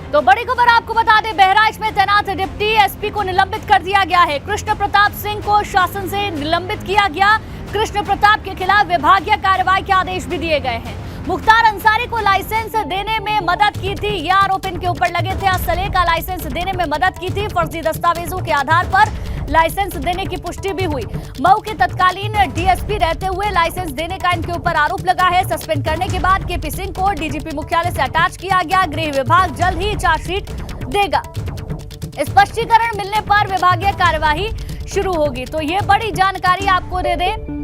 तो बड़ी खबर आपको बता दें, बहराइच में तैनात डिप्टी एसपी को निलंबित कर दिया गया है। कृष्ण प्रताप सिंह को शासन से निलंबित किया गया। कृष्ण प्रताप के खिलाफ विभागीय कार्रवाई के आदेश भी दिए गए हैं। मुख्तार अंसारी को लाइसेंस देने में मदद की थी, यह आरोप इनके ऊपर लगे थे। असले का लाइसेंस देने में मदद की थी। फर्जी दस्तावेजों के आधार पर लाइसेंस देने की पुष्टि भी हुई। मऊ के तत्कालीन डीएसपी रहते हुए लाइसेंस देने का इनके ऊपर आरोप लगा है। सस्पेंड करने के बाद केपी सिंह को डीजीपी मुख्यालय से अटैच किया गया। गृह विभाग जल्द ही चार्जशीट देगा। स्पष्टीकरण मिलने पर विभागीय कार्यवाही शुरू होगी। तो ये बड़ी जानकारी आपको दे दें,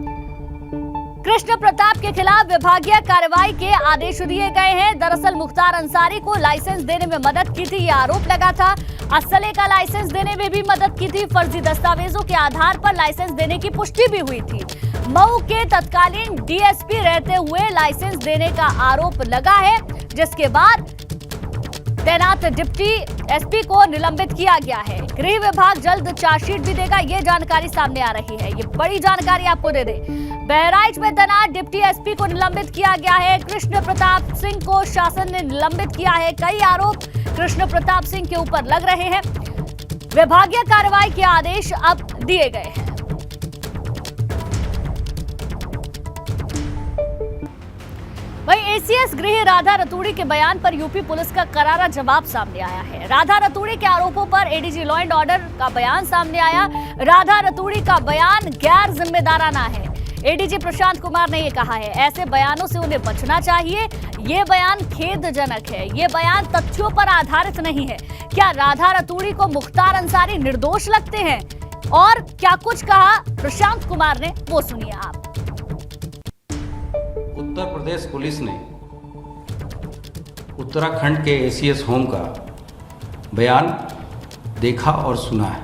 कृष्ण प्रताप के खिलाफ विभागीय कार्रवाई के आदेश दिए गए हैं। दरअसल मुख्तार अंसारी को लाइसेंस देने में मदद की थी, यह आरोप लगा था। असले का लाइसेंस देने में भी मदद की थी। फर्जी दस्तावेजों के आधार पर लाइसेंस देने की पुष्टि भी हुई थी। मऊ के तत्कालीन डीएसपी रहते हुए लाइसेंस देने का आरोप लगा है, जिसके बाद तैनात डिप्टी एसपी को निलंबित किया गया है। गृह विभाग जल्द चार्जशीट भी देगा, ये जानकारी सामने आ रही है। ये बड़ी जानकारी आपको दे दें, बहराइच में तैनात डिप्टी एसपी को निलंबित किया गया है। कृष्ण प्रताप सिंह को शासन ने निलंबित किया है। कई आरोप कृष्ण प्रताप सिंह के ऊपर लग रहे हैं। विभागीय कार्रवाई के आदेश अब दिए गए हैं। वहीं एसीएस गृह राधा रतूड़ी के बयान पर यूपी पुलिस का करारा जवाब सामने आया है। राधा रतूड़ी के आरोपों पर एडीजी लॉ एंड ऑर्डर का बयान सामने आया। राधा रतूड़ी का बयान गैर जिम्मेदाराना है। एडीजी प्रशांत कुमार ने ये कहा है, ऐसे बयानों से उन्हें बचना चाहिए। ये बयान खेदजनक है, ये बयान तथ्यों पर आधारित नहीं है। क्या राधा रतूड़ी को मुख्तार अंसारी निर्दोष लगते हैं? और क्या कुछ कहा प्रशांत कुमार ने, वो सुनिए आप। उत्तर प्रदेश पुलिस ने उत्तराखंड के एसीएस होम का बयान देखा और सुना है।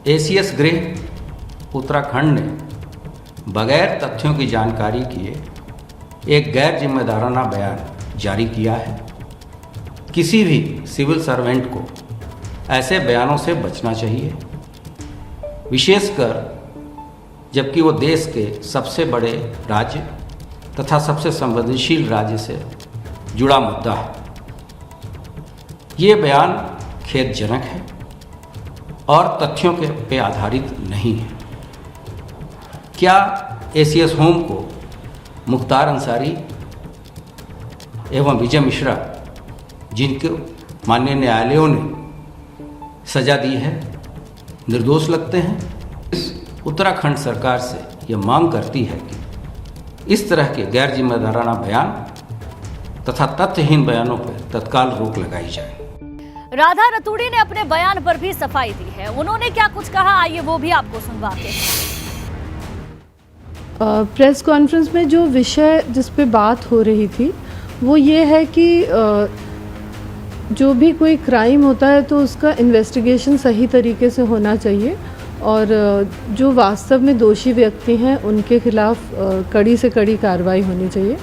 एसीएस गृह उत्तराखंड ने बगैर तथ्यों की जानकारी किए एक गैर जिम्मेदाराना बयान जारी किया है। किसी भी सिविल सर्वेंट को ऐसे बयानों से बचना चाहिए, विशेषकर जबकि वो देश के सबसे बड़े राज्य तथा सबसे संवेदनशील राज्य से जुड़ा मुद्दा है। ये बयान खेदजनक है और तथ्यों के पे आधारित नहीं है। क्या एसीएस होम को मुख्तार अंसारी एवं विजय मिश्रा, जिनको माननीय न्यायालयों ने सजा दी है, निर्दोष लगते हैं? उत्तराखंड सरकार से यह मांग करती है कि इस तरह के गैर जिम्मेदाराना बयान तथा तथ्यहीन बयानों पर तत्काल रोक लगाई जाए। राधा रतूड़ी ने अपने बयान पर भी सफाई दी है। उन्होंने क्या कुछ कहा, आइए वो भी आपको सुनवाते हैं। प्रेस कॉन्फ्रेंस में जो विषय जिस पे बात हो रही थी वो ये है कि जो भी कोई क्राइम होता है तो उसका इन्वेस्टिगेशन सही तरीके से होना चाहिए और जो वास्तव में दोषी व्यक्ति हैं उनके खिलाफ कड़ी से कड़ी कार्रवाई होनी चाहिए।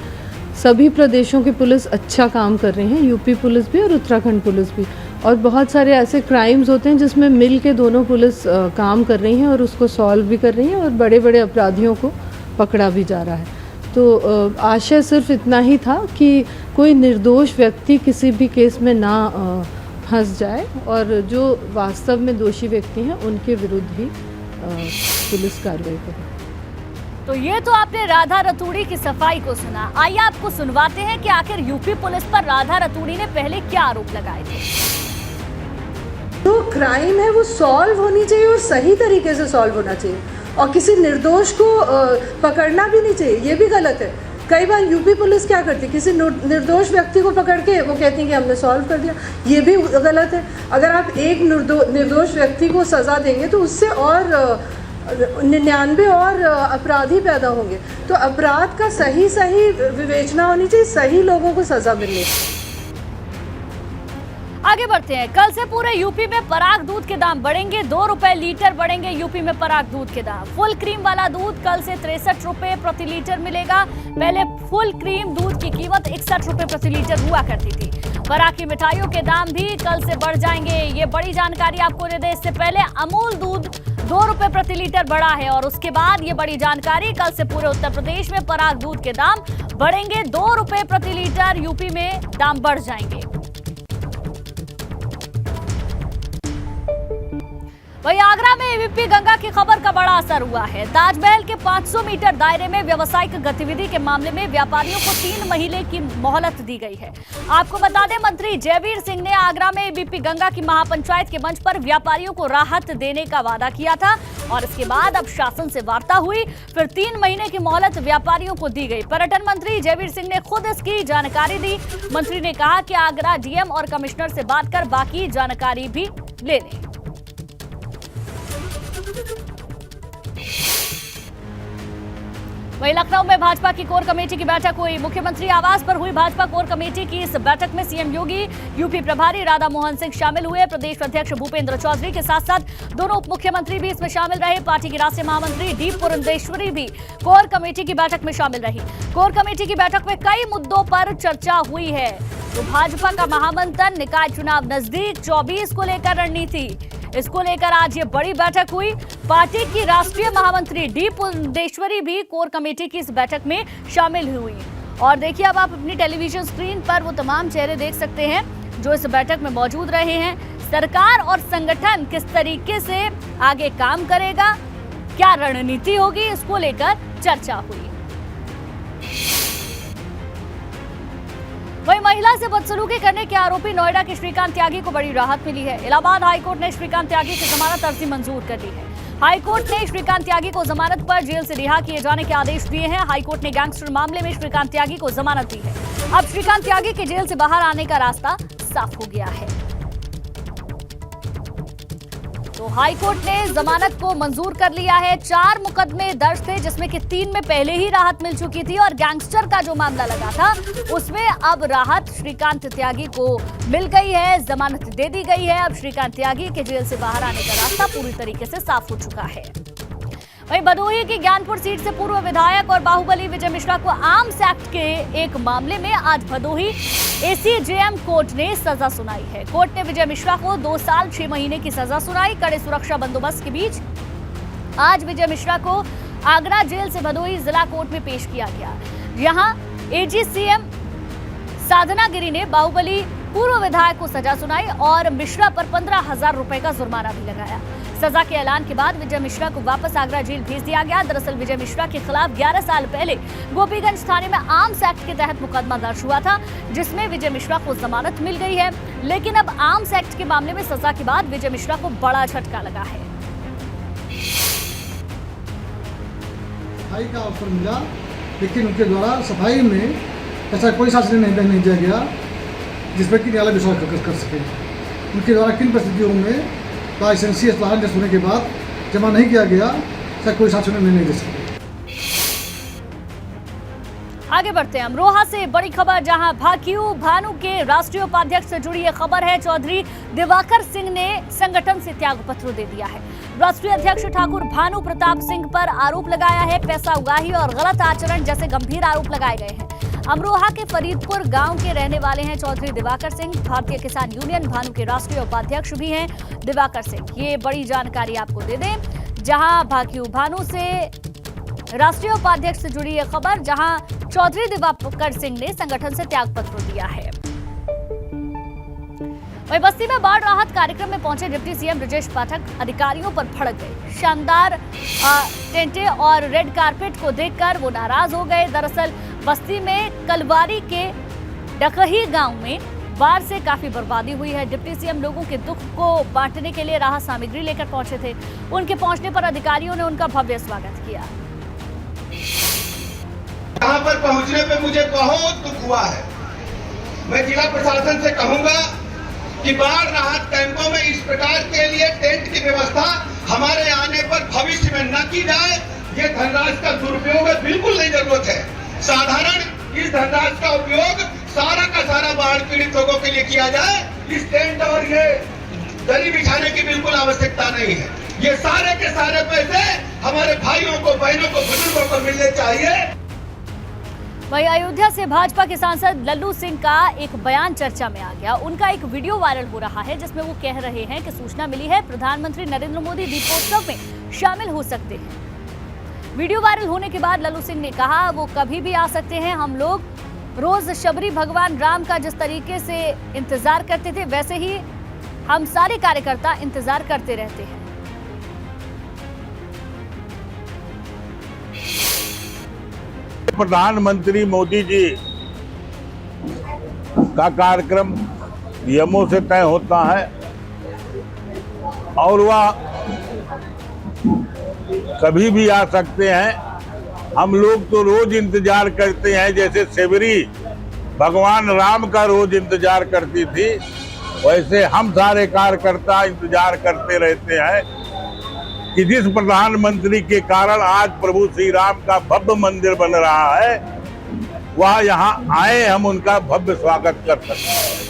सभी प्रदेशों की पुलिस अच्छा काम कर रही हैं, यूपी पुलिस भी और उत्तराखंड पुलिस भी, और बहुत सारे ऐसे क्राइम्स होते हैं जिसमें मिल के दोनों पुलिस काम कर रही हैं और उसको सॉल्व भी कर रही हैं और बड़े बड़े अपराधियों को पकड़ा भी जा रहा है। तो आशय सिर्फ इतना ही था कि कोई निर्दोष व्यक्ति किसी भी केस में ना फंस जाए और जो वास्तव में दोषी व्यक्ति हैं उनके विरुद्ध ही पुलिस कार्रवाई करे। तो ये तो आपने राधा रतूड़ी की सफाई को सुना। आइए आपको सुनवाते हैं कि आखिर यूपी पुलिस पर राधा रतूड़ी ने पहले क्या आरोप लगाए थे। जो क्राइम है वो सॉल्व होनी चाहिए और सही तरीके से सॉल्व होना चाहिए और किसी निर्दोष को पकड़ना भी नहीं चाहिए, ये भी गलत है। कई बार यूपी पुलिस क्या करती है, किसी निर्दोष व्यक्ति को पकड़ के वो कहती है कि हमने सॉल्व कर दिया, ये भी गलत है। अगर आप एक निर्दोष व्यक्ति को सज़ा देंगे तो उससे और 99 और अपराधी पैदा होंगे। तो अपराध का सही विवेचना होनी चाहिए, सही लोगों को सज़ा मिलनी चाहिए। आगे बढ़ते हैं। कल से पूरे यूपी में पराग दूध के दाम बढ़ेंगे, 2 रुपए लीटर बढ़ेंगे यूपी में पराग दूध के दाम। फुल क्रीम वाला दूध कल से 63 रुपए प्रति लीटर मिलेगा। पहले फुल क्रीम दूध की कीमत 61 रुपए प्रति लीटर हुआ करती थी। पराग की मिठाइयों के दाम भी कल से बढ़ जाएंगे, ये बड़ी जानकारी आपको दे दें। इससे पहले अमूल दूध 2 रुपए प्रति लीटर बढ़ा है और उसके बाद ये बड़ी जानकारी, कल से पूरे उत्तर प्रदेश में पराग दूध के दाम बढ़ेंगे, 2 रुपए प्रति लीटर यूपी में दाम बढ़ जाएंगे। वहीं आगरा में एबीपी गंगा की खबर का बड़ा असर हुआ है। ताजमहल के 500 मीटर दायरे में व्यावसायिक गतिविधि के मामले में व्यापारियों को 3 महीने की मोहलत दी गई है। आपको बता दें, मंत्री जयवीर सिंह ने आगरा में एबीपी गंगा की महापंचायत के मंच पर व्यापारियों को राहत देने का वादा किया था और इसके बाद अब शासन से वार्ता हुई, फिर 3 महीने की मोहलत व्यापारियों को दी गई। पर्यटन मंत्री जयवीर सिंह ने खुद इसकी जानकारी दी। मंत्री ने कहा कि आगरा डीएम और कमिश्नर से बात कर बाकी जानकारी भी ले लें। वहीं लखनऊ में भाजपा की कोर कमेटी की बैठक हुई। मुख्यमंत्री आवास पर हुई भाजपा कोर कमेटी की इस बैठक में सीएम योगी, यूपी प्रभारी राधा मोहन सिंह शामिल हुए। प्रदेश अध्यक्ष भूपेंद्र चौधरी के साथ साथ दोनों उप मुख्यमंत्री भी इसमें शामिल रहे। पार्टी की राष्ट्रीय महामंत्री डी पुरंदेश्वरी भी कोर कमेटी की बैठक में शामिल रही। कोर कमेटी की बैठक में कई मुद्दों पर चर्चा हुई है। तो भाजपा का महामंथन, निकाय चुनाव नजदीक, 24 को लेकर रणनीति, इसको लेकर आज ये बड़ी बैठक हुई। पार्टी की राष्ट्रीय महामंत्री डी पुरंदेश्वरी भी कोर कमेटी की इस बैठक में शामिल हुई। और देखिए, अब आप अपनी टेलीविजन स्क्रीन पर वो तमाम चेहरे देख सकते हैं जो इस बैठक में मौजूद रहे हैं। सरकार और संगठन किस तरीके से आगे काम करेगा, क्या रणनीति होगी, इसको लेकर चर्चा हुई। वहीं महिला से बदसलूकी करने के आरोपी नोएडा के श्रीकांत त्यागी को बड़ी राहत मिली है। इलाहाबाद हाईकोर्ट ने श्रीकांत त्यागी की जमानत अर्जी मंजूर कर ली है। हाईकोर्ट ने श्रीकांत त्यागी को जमानत पर जेल से रिहा किए जाने के आदेश दिए हैं। हाईकोर्ट ने गैंगस्टर मामले में श्रीकांत त्यागी को जमानत दी है। अब श्रीकांत त्यागी के जेल से बाहर आने का रास्ता साफ हो गया है। तो हाईकोर्ट ने जमानत को मंजूर कर लिया है। 4 मुकदमे दर्ज थे, जिसमें कि 3 में पहले ही राहत मिल चुकी थी और गैंगस्टर का जो मामला लगा था उसमें अब राहत श्रीकांत त्यागी को मिल गई है, जमानत दे दी गई है। अब श्रीकांत त्यागी के जेल से बाहर आने का रास्ता पूरी तरीके से साफ हो चुका है। वहीं भदोही की ज्ञानपुर सीट से पूर्व विधायक और बाहुबली विजय मिश्रा को आर्म्स एक्ट के एक मामले में आज भदोही एसीजेएम कोर्ट ने सजा सुनाई है। कोर्ट ने विजय मिश्रा को 2 साल 6 महीने की सजा सुनाई। कड़े सुरक्षा बंदोबस्त के बीच आज विजय मिश्रा को आगरा जेल से भदोही जिला कोर्ट में पेश किया गया। यहां एजीसीएम साधना गिरी ने बाहुबली पूर्व विधायक को सजा सुनाई और मिश्रा पर 15,000 रुपए का जुर्माना भी लगाया। सजा के ऐलान के बाद विजय मिश्रा को वापस आगरा जेल भेज दिया गया। दरअसल विजय मिश्रा के खिलाफ 11 साल पहले गोपीगंज थाने में आर्म्स एक्ट के तहत मुकदमा दर्ज हुआ था, जिसमें विजय मिश्रा को जमानत मिल गई है। लेकिन अब आर्म्स एक्ट के मामले में सजा के बाद विजय मिश्रा को बड़ा झटका लगा है। सफाई का ऑफर मिला, लेकिन उनके द्वारा सफाई में ऐसा कोई शासन नहीं दिया गया जिस पर कि न्यायालय विश्वास कर सके। उनके द्वारा किन परिस्थितियों में लाइसेंसी इस्तेमाल होने के बाद जमा नहीं किया गया, ऐसा कोई शासन नहीं दे सके। आगे बढ़ते हैं अमरोहा से बड़ी खबर, जहां भानु के राष्ट्रीय उपाध्यक्ष से जुड़ी यह खबर है। चौधरी दिवाकर सिंह ने संगठन से त्याग पत्र दे दिया है। राष्ट्रीय अध्यक्ष ठाकुर भानु प्रताप सिंह पर आरोप लगाया है। पैसा उगाही और गलत आचरण जैसे गंभीर आरोप लगाए गए हैं। अमरोहा के फरीदपुर गांव के रहने वाले हैं चौधरी दिवाकर सिंह। भारतीय किसान यूनियन भानु के राष्ट्रीय उपाध्यक्ष भी हैं दिवाकर सिंह। ये बड़ी जानकारी आपको दे दें, जहां भानु से राष्ट्रीय उपाध्यक्ष से जुड़ी यह खबर, जहां चौधरी दिवाकर सिंह ने संगठन से त्यागपत्र दिया है। वहीं बस्ती में बाढ़ राहत कार्यक्रम में पहुंचे डिप्टी सीएम ब्रजेश पाठक अधिकारियों पर भड़क गए। शानदार टेंटे और रेड कारपेट को देखकर वो नाराज हो गए। दरअसल बस्ती में कलवारी के डकही गांव में बाढ़ से काफी बर्बादी हुई है। डिप्टी सीएम लोगों के दुख को बांटने के लिए राहत सामग्री लेकर पहुंचे थे। उनके पहुंचने पर अधिकारियों ने उनका भव्य स्वागत किया। यहाँ पर पहुंचने पे मुझे बहुत दुख हुआ है। मैं जिला प्रशासन से कहूंगा कि बाढ़ राहत कैंपों में इस प्रकार के लिए टेंट की व्यवस्था हमारे आने पर भविष्य में न की जाए। ये धनराशि का दुरुपयोग बिल्कुल नहीं जरूरत है। साधारण इस धनराशि का उपयोग सारा का सारा बाढ़ पीड़ित लोगों के लिए किया जाए। इस टेंट और ये दरी बिछाने की बिल्कुल आवश्यकता नहीं है। ये सारे के सारे पैसे हमारे भाइयों को, बहनों को, बुजुर्गों को मिलने चाहिए। वहीं अयोध्या से भाजपा के सांसद लल्लू सिंह का एक बयान चर्चा में आ गया। उनका एक वीडियो वायरल हो रहा है, जिसमें वो कह रहे हैं कि सूचना मिली है प्रधानमंत्री नरेंद्र मोदी दीपोत्सव में शामिल हो सकते हैं। वीडियो वायरल होने के बाद लल्लू सिंह ने कहा वो कभी भी आ सकते हैं। हम लोग रोज शबरी भगवान राम का जिस तरीके से इंतजार करते थे, वैसे ही हम सारे कार्यकर्ता इंतजार करते रहते हैं। प्रधानमंत्री मोदी जी का कार्यक्रम नियमों से तय होता है और वह कभी भी आ सकते हैं। हम लोग तो रोज इंतजार करते हैं, जैसे सेवरी भगवान राम का रोज इंतजार करती थी, वैसे हम सारे कार्यकर्ता इंतजार करते रहते हैं कि जिस प्रधानमंत्री के कारण आज प्रभु श्री राम का भव्य मंदिर बन रहा है, वह यहाँ आए, हम उनका भव्य स्वागत कर सकते हैं।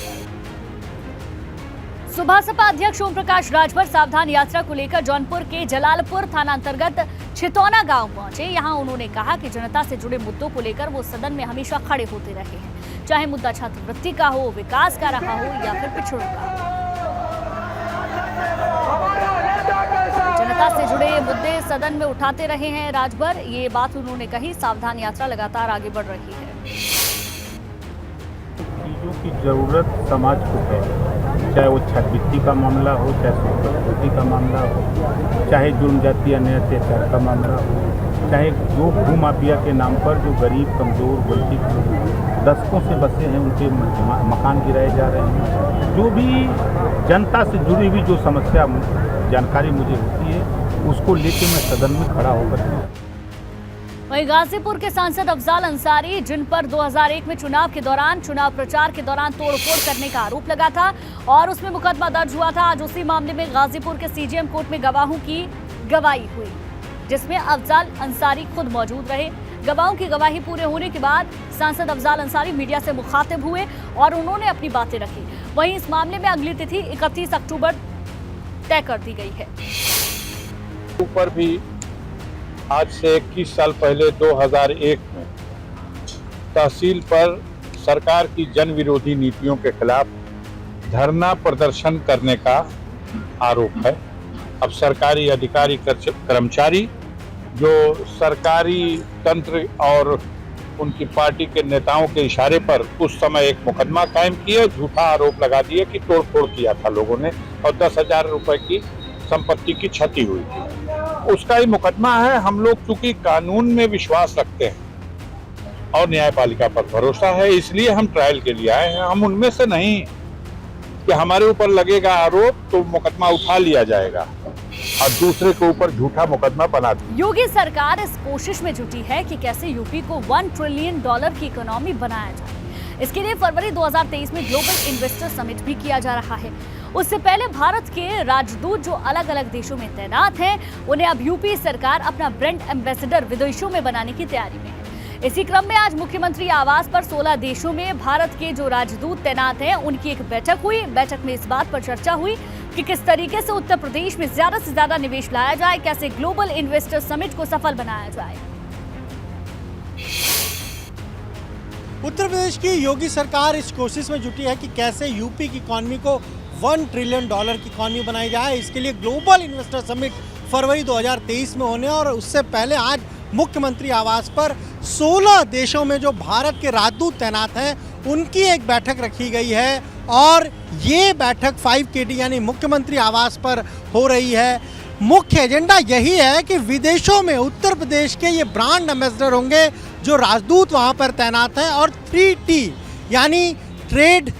सुबह सपा अध्यक्ष ओम प्रकाश राजभर सावधान यात्रा को लेकर जौनपुर के जलालपुर थाना अंतर्गत छितौना गांव पहुंचे। यहां उन्होंने कहा कि जनता से जुड़े मुद्दों को लेकर वो सदन में हमेशा खड़े होते रहे हैं, चाहे मुद्दा छात्रवृत्ति का हो, विकास का रहा हो या फिर पिछड़ों का। जनता से जुड़े मुद्दे सदन में उठाते रहे हैं राजभर, ये बात उन्होंने कही। सावधान यात्रा लगातार आगे बढ़ रही है। चीज़ों की जरूरत समाज को है, चाहे वो छात्रवृत्ति का मामला हो, चाहे संपत्ति का मामला हो, चाहे जुर्म जाति अन्य अत्याचार का मामला हो, चाहे जो भूमाफिया के नाम पर जो गरीब कमजोर वंचित दशकों से बसे हैं उनके मकान गिराए जा रहे हैं। जो भी जनता से जुड़ी हुई जो समस्या जानकारी मुझे होती है उसको लेकर मैं सदन में खड़ा होकर। वहीं गाजीपुर के सांसद अफजाल अंसारी, जिन पर 2001 में चुनाव प्रचार के दौरान तोड़फोड़ करने का आरोप लगा था और उसमें मुकदमा दर्ज हुआ था, आज उसी मामले में गाजीपुर के सीजेएम कोर्ट में गवाहों की गवाही हुई, जिसमें अफजाल अंसारी खुद मौजूद रहे। गवाहों की गवाही पूरे होने के बाद सांसद अफजाल अंसारी मीडिया से मुखातिब हुए और उन्होंने अपनी बातें रखी। वहीं इस मामले में अगली तिथि 31 अक्टूबर तय कर दी गई है। ऊपर भी आज से 21 साल पहले 2001 में तहसील पर सरकार की जन विरोधी नीतियों के खिलाफ धरना प्रदर्शन करने का आरोप है। अब सरकारी अधिकारी कर्मचारी जो सरकारी तंत्र और उनकी पार्टी के नेताओं के इशारे पर उस समय एक मुकदमा कायम किया, झूठा आरोप लगा दिया कि तोड़फोड़ किया था लोगों ने और 10,000 रुपए की संपत्ति की क्षति हुई थी। उसका ही मुकदमा है। हम लोग चूंकि कानून में विश्वास रखते हैं और न्यायपालिका पर भरोसा है, इसलिए हम ट्रायल के लिए आए हैं। हम उनमें से नहीं कि हमारे ऊपर लगेगा आरोप तो मुकदमा उठा लिया जाएगा और दूसरे के ऊपर झूठा मुकदमा बना दिया। योगी सरकार इस कोशिश में जुटी है कि कैसे यूपी को $1 ट्रिलियन की इकोनॉमी बनाया जाए। इसके लिए फरवरी 2023 में ग्लोबल इन्वेस्टर समिट भी किया जा रहा है। उससे पहले भारत के राजदूत जो अलग अलग देशों में तैनात हैं, उन्हें अब यूपी सरकार अपना ब्रांड एम्बेसडर विदेशों में बनाने की तैयारी में है। इसी क्रम में आज मुख्यमंत्री आवास पर 16 देशों में भारत के जो राजदूत तैनात हैं उनकी एक बैठक हुई। बैठक में इस बात पर चर्चा हुई कि किस तरीके से उत्तर प्रदेश में ज्यादा से ज्यादा निवेश लाया जाए, कैसे ग्लोबल इन्वेस्टर समिट को सफल बनाया जाए। उत्तर प्रदेश की योगी सरकार इस कोशिश में जुटी है कि कैसे यूपी की इकॉनमी को $1 ट्रिलियन की इकॉनमी बनाई जाए। इसके लिए ग्लोबल इन्वेस्टर समिट फरवरी 2023 में होने और उससे पहले आज मुख्यमंत्री आवास पर 16 देशों में जो भारत के राजदूत तैनात हैं उनकी एक बैठक रखी गई है और ये बैठक 5KD यानी मुख्यमंत्री आवास पर हो रही है। मुख्य एजेंडा यही है कि विदेशों में उत्तर प्रदेश के ये ब्रांड एम्बेसडर होंगे जो राजदूत वहाँ पर तैनात हैं और 3T यानी ट्रेड,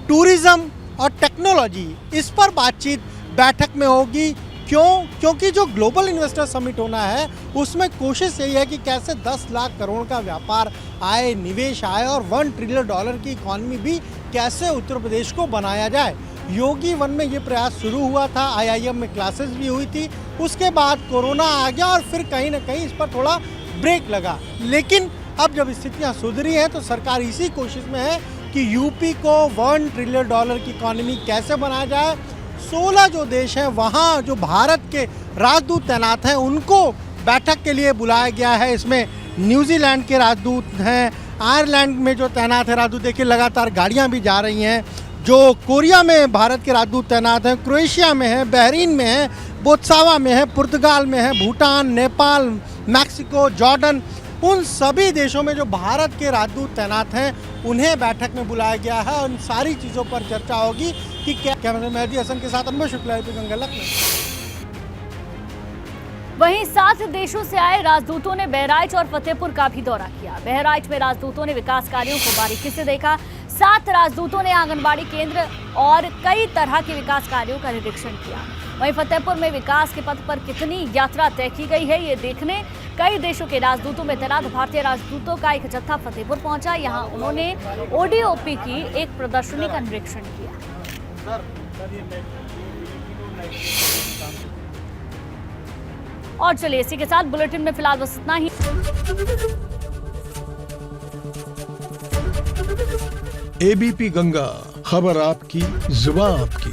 टूरिज्म और टेक्नोलॉजी, इस पर बातचीत बैठक में होगी। क्योंकि जो ग्लोबल इन्वेस्टर समिट होना है उसमें कोशिश यही है कि कैसे 10 लाख करोड़ का व्यापार आए, निवेश आए और $1 ट्रिलियन की इकॉनमी भी कैसे उत्तर प्रदेश को बनाया जाए। योगी वन में ये प्रयास शुरू हुआ था, IIM में क्लासेस भी हुई थी, उसके बाद कोरोना आ गया और फिर कहीं ना कहीं इस पर थोड़ा ब्रेक लगा। लेकिन अब जब स्थितियाँ सुधरी हैं तो सरकार इसी कोशिश में है कि यूपी को $1 ट्रिलियन की इकॉनमी कैसे बनाया जाए। 16 जो देश हैं वहाँ जो भारत के राजदूत तैनात हैं उनको बैठक के लिए बुलाया गया है। इसमें न्यूजीलैंड के राजदूत हैं, आयरलैंड में जो तैनात है राजदूत, देखिए लगातार गाड़ियाँ भी जा रही हैं। जो कोरिया में भारत के राजदूत तैनात हैं, क्रोएशिया में है, बहरीन में है, बोत्सवाना में है, पुर्तगाल में है, भूटान, नेपाल, मैक्सिको, जॉर्डन, उन सभी देशों में जो भारत के राजदूत तैनात हैं उन्हें बैठक में बुलाया गया है और इन सारी चीज़ों पर चर्चा होगी कि क्या। कैमरा मेहदी हसन के साथ अनुभव शुक्ला, गंगा लखनऊ। वहीं 7 देशों से आए राजदूतों ने बहराइच और फतेहपुर का भी दौरा किया। बहराइच में राजदूतों ने विकास कार्यों को बारीकी से देखा। 7 राजदूतों ने आंगनबाड़ी केंद्र और कई तरह के विकास कार्यों का निरीक्षण किया। वहीं फतेहपुर में विकास के पथ पर कितनी यात्रा तय की गई है, ये देखने कई देशों के राजदूतों में तैनात भारतीय राजदूतों का एक जत्था फतेहपुर पहुंचा। यहां उन्होंने ओडीओपी की एक प्रदर्शनी का निरीक्षण किया। और चलिए इसी के साथ बुलेटिन में फिलहाल बस इतना ही। एबीपी गंगा, खबर आपकी, जुबान आपकी।